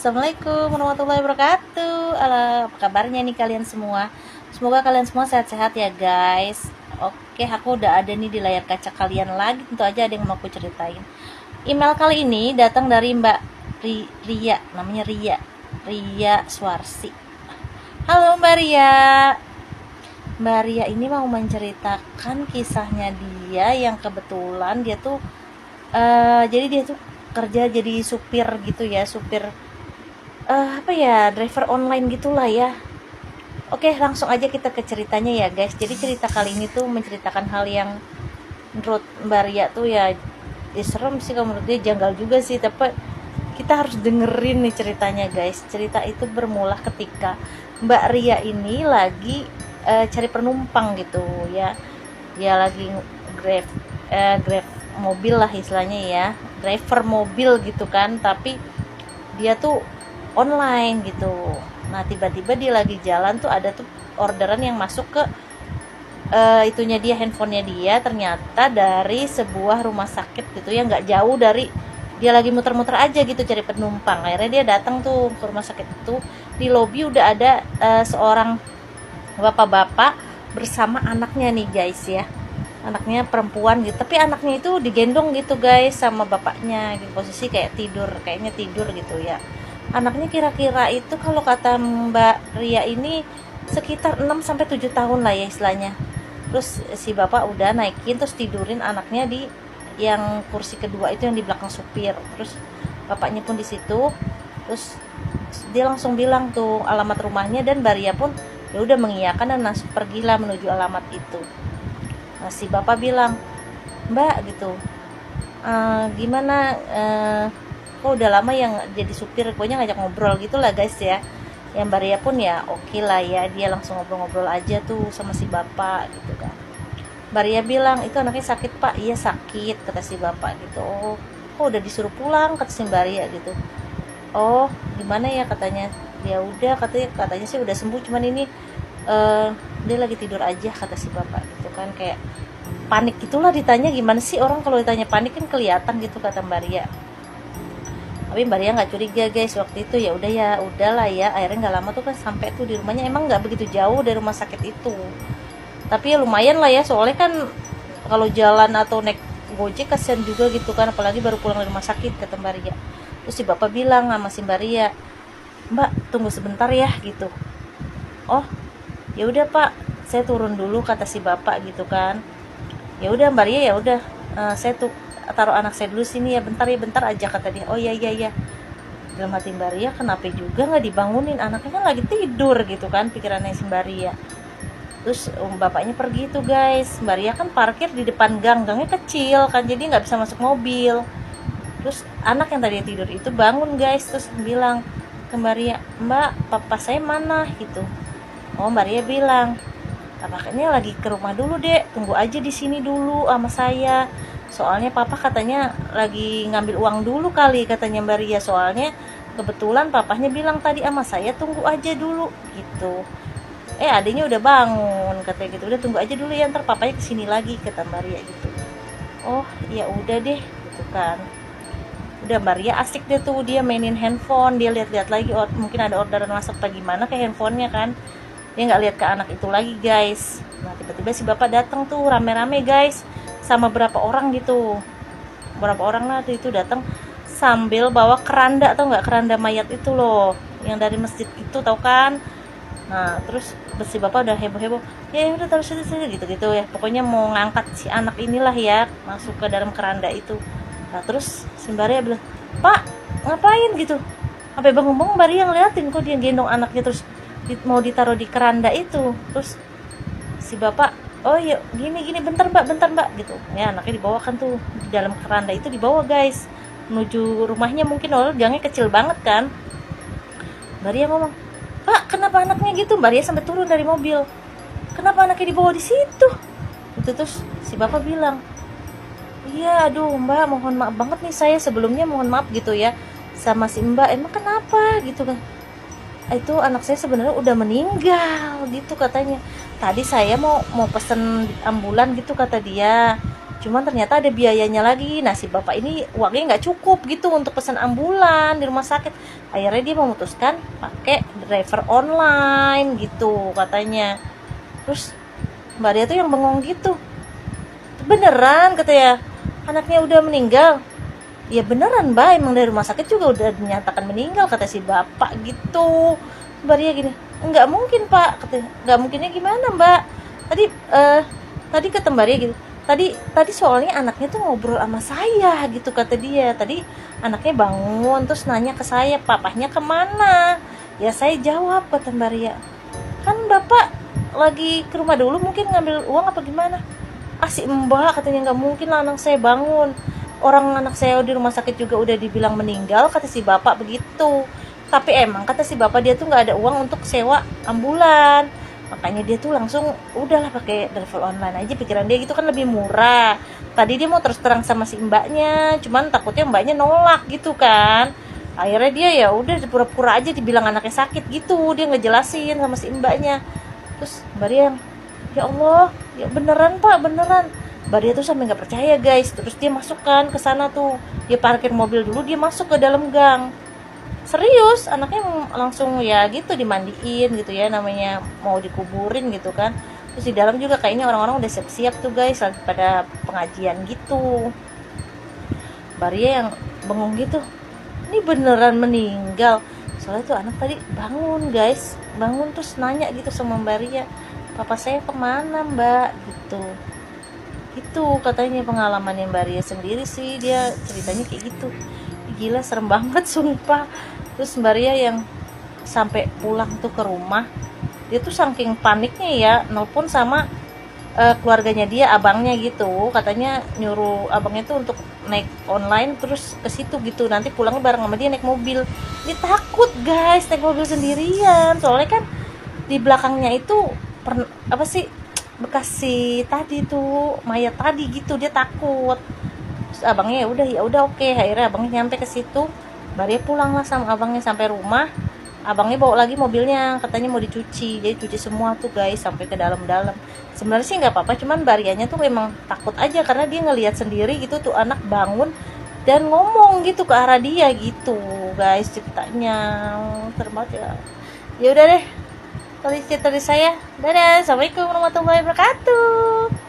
Assalamualaikum warahmatullahi wabarakatuh. Apa kabarnya nih kalian semua? Semoga kalian semua sehat-sehat ya guys. Oke, aku udah ada nih di layar kaca kalian lagi. Tentu aja ada yang mau aku ceritain. Email kali ini datang dari Mbak Ria, namanya Ria Suarsi. Halo Mbak Ria. Mbak Ria ini mau menceritakan kisahnya dia yang kebetulan dia tuh jadi dia tuh kerja jadi supir gitu ya, supir apa ya, driver online gitulah ya. Oke, langsung aja kita ke ceritanya ya guys. Jadi cerita kali ini tuh menceritakan hal yang menurut Mbak Ria tuh ya serem sih, kalau menurut dia janggal juga sih, tapi kita harus dengerin nih ceritanya guys. Cerita itu bermula ketika Mbak Ria ini lagi cari penumpang gitu ya. Dia lagi grab grab mobil lah istilahnya ya, driver mobil gitu kan, tapi dia tuh online gitu. Nah tiba-tiba dia lagi jalan tuh ada tuh orderan yang masuk ke itunya dia, handphonenya dia, ternyata dari sebuah rumah sakit gitu ya, nggak jauh dari dia lagi muter-muter aja gitu cari penumpang. Akhirnya dia datang tuh ke rumah sakit itu. Di lobi udah ada seorang bapak-bapak bersama anaknya nih guys ya, anaknya perempuan gitu, tapi anaknya itu digendong gitu guys sama bapaknya di posisi kayak tidur, kayaknya tidur gitu ya. Anaknya kira-kira itu kalau kata Mbak Ria ini sekitar 6 sampai 7 tahun lah ya istilahnya. Terus si bapak udah naikin, terus tidurin anaknya di yang kursi kedua itu yang di belakang supir. Terus bapaknya pun di situ. Terus dia langsung bilang tuh alamat rumahnya, dan Mbak Ria pun ya udah mengiyakan dan langsung pergilah menuju alamat itu. Nah, si bapak bilang, "Mbak gitu, gimana kok udah lama yang jadi supir?" Pokoknya ngajak ngobrol gitu lah guys ya. Yang Mbak Ria pun ya oke lah ya, dia langsung ngobrol-ngobrol aja tuh sama si bapak gitu kan. Mbak Ria bilang, "Itu anaknya sakit Pak." "Iya sakit," kata si bapak gitu. "Oh, kok udah disuruh pulang?" kata si Mbak Ria gitu. "Oh gimana ya," katanya. "Ya udah," katanya sih udah sembuh, cuman ini dia lagi tidur aja," kata si bapak gitu kan. Kayak panik gitulah, ditanya gimana sih orang kalau ditanya panik kan kelihatan gitu, kata Mbak Ria. Tapi Mbak Ria nggak curiga guys waktu itu. Ya udah, ya udahlah ya, akhirnya nggak lama tuh kan sampai tuh di rumahnya. Emang nggak begitu jauh dari rumah sakit itu, tapi ya lumayan lah ya, soalnya kan kalau jalan atau naik gojek kasihan juga gitu kan, apalagi baru pulang dari rumah sakit, kata Mbak Ria. Terus si bapak bilang sama si Mbak Ria, "Mbak tunggu sebentar ya," gitu. "Oh ya udah Pak, saya turun dulu," kata si bapak gitu kan. Ya udah Mbak Ria, ya udah, saya tuh taruh anak saya dulu sini ya, bentar aja, kata dia. "Oh iya iya iya." Dalam hati Mbak Ria, kenapa juga nggak dibangunin, anaknya kan lagi tidur gitu kan, pikirannya si Mbak Ria. Terus bapaknya pergi tuh guys. Mbak Ria kan parkir di depan gangnya kecil kan, jadi nggak bisa masuk mobil. Terus anak yang tadi tidur itu bangun guys, terus bilang ke Mbak Ria, "Mbak, papa saya mana?" gitu. Oh, Mbak Ria bilang, "Papanya lagi ke rumah dulu Dek, tunggu aja di sini dulu sama saya. Soalnya papa katanya lagi ngambil uang dulu kali," katanya Mbak Ria. "Soalnya kebetulan papahnya bilang tadi sama saya tunggu aja dulu," gitu. Adiknya udah bangun katanya gitu. "Udah tunggu aja dulu ya, ntar papanya kesini lagi," kata Mbak Ria gitu. "Oh ya udah deh," gitu kan. Udah Mbak Ria asik deh tuh, dia mainin handphone, dia lihat-lihat lagi, oh mungkin ada orderan masuk apa gimana ke handphonenya kan. Dia nggak lihat ke anak itu lagi guys. Nah tiba-tiba si bapak datang tuh rame-rame guys, sama berapa orang gitu. Berapa orang lah tuh itu datang sambil bawa keranda, atau nggak, keranda mayat itu loh yang dari masjid itu, tau kan. Nah terus si bapak udah heboh-heboh, "Ya udah taruh sini gitu-gitu ya, pokoknya mau ngangkat si anak inilah ya masuk ke dalam keranda itu." Nah terus si Mbak Ria bilang, "Pak ngapain gitu?" Sampai bangun-bangun Mbak Ria ngeliatin kok dia gendong anaknya, terus mau ditaruh di keranda itu. Terus si bapak, "Oh ya gini bentar mbak gitu ya." Anaknya dibawakan tuh di dalam keranda itu, dibawa guys menuju rumahnya. Mungkin gangnya kecil banget kan. Mbak Ria ngomong, "Pak kenapa anaknya gitu?" Mbak Ria sampai turun dari mobil, "Kenapa anaknya dibawa di situ?" Itu terus si bapak bilang, "Iya aduh Mbak, mohon maaf banget nih, saya sebelumnya mohon maaf gitu ya sama si Mbak, emang kenapa gitu kan. Itu anak saya sebenarnya udah meninggal gitu," katanya. "Tadi saya mau pesen ambulan gitu," kata dia. Cuman ternyata ada biayanya lagi. Nah, si bapak ini uangnya nggak cukup gitu untuk pesan ambulan di rumah sakit. Akhirnya dia memutuskan pakai driver online gitu katanya. Terus Mbak Ria tuh yang bengong gitu. Beneran kata ya, anaknya udah meninggal. Ya beneran Mbak, emang dari rumah sakit juga udah dinyatakan meninggal kata si bapak gitu. Mbak Ria gini, enggak mungkin Pak katanya. Enggak mungkinnya gimana Mbak? Tadi tadi kata Mbak Ria gitu. Tadi soalnya anaknya tuh ngobrol sama saya gitu kata dia. Tadi anaknya bangun terus nanya ke saya, papahnya kemana? Ya saya jawab kata Mbak Ria. Kan bapak lagi ke rumah dulu mungkin ngambil uang apa gimana? Si mbak katanya nggak mungkin lah anak saya bangun, orang anak saya di rumah sakit juga udah dibilang meninggal kata si bapak begitu. Tapi emang kata si bapak dia tuh nggak ada uang untuk sewa ambulan, makanya dia tuh langsung udahlah pakai driver online aja, pikiran dia gitu kan lebih murah. Tadi dia mau terus terang sama si mbaknya, cuman takutnya mbaknya nolak gitu kan. Akhirnya dia ya udah pura-pura aja dibilang anaknya sakit gitu, dia ngejelasin sama si mbaknya. Terus mbak dia yang, ya Allah, ya beneran Pak, beneran. Mbak dia tuh sampai nggak percaya guys. Terus dia masuk kan ke sana tuh, dia parkir mobil dulu, dia masuk ke dalam gang. Serius, anaknya langsung ya gitu dimandiin gitu ya, namanya mau dikuburin gitu kan. Terus di dalam juga kayaknya orang-orang udah siap-siap tuh guys, lagi pada pengajian gitu. Mbak Ria yang bengong gitu, ini beneran meninggal. Soalnya tuh anak tadi bangun guys, bangun terus nanya gitu sama Mbak Ria, papa saya kemana Mbak gitu. Itu katanya pengalamannya Mbak Ria sendiri sih, dia ceritanya kayak gitu. Gila serem banget sumpah. Terus Mbak Ria yang sampai pulang tuh ke rumah, dia tuh saking paniknya ya nelpon sama keluarganya dia, abangnya gitu, katanya nyuruh abangnya tuh untuk naik online terus ke situ gitu, nanti pulangnya bareng sama dia naik mobil. Dia takut guys naik mobil sendirian, soalnya kan di belakangnya itu apa sih, bekas si tadi tuh mayat tadi gitu, dia takut. Terus abangnya ya udah oke, akhirnya abangnya nyampe ke situ. Baru pulang lah sama abangnya sampai rumah. Abangnya bawa lagi mobilnya, katanya mau dicuci, jadi cuci semua tuh guys sampai ke dalam-dalam. Sebenarnya sih nggak apa-apa, cuman Barianya tuh memang takut aja karena dia ngelihat sendiri gitu tuh anak bangun dan ngomong gitu ke arah dia gitu guys, ceritanya terbanget ya. Ya udah deh, kalau cerita dari saya, dadah, assalamualaikum warahmatullahi wabarakatuh.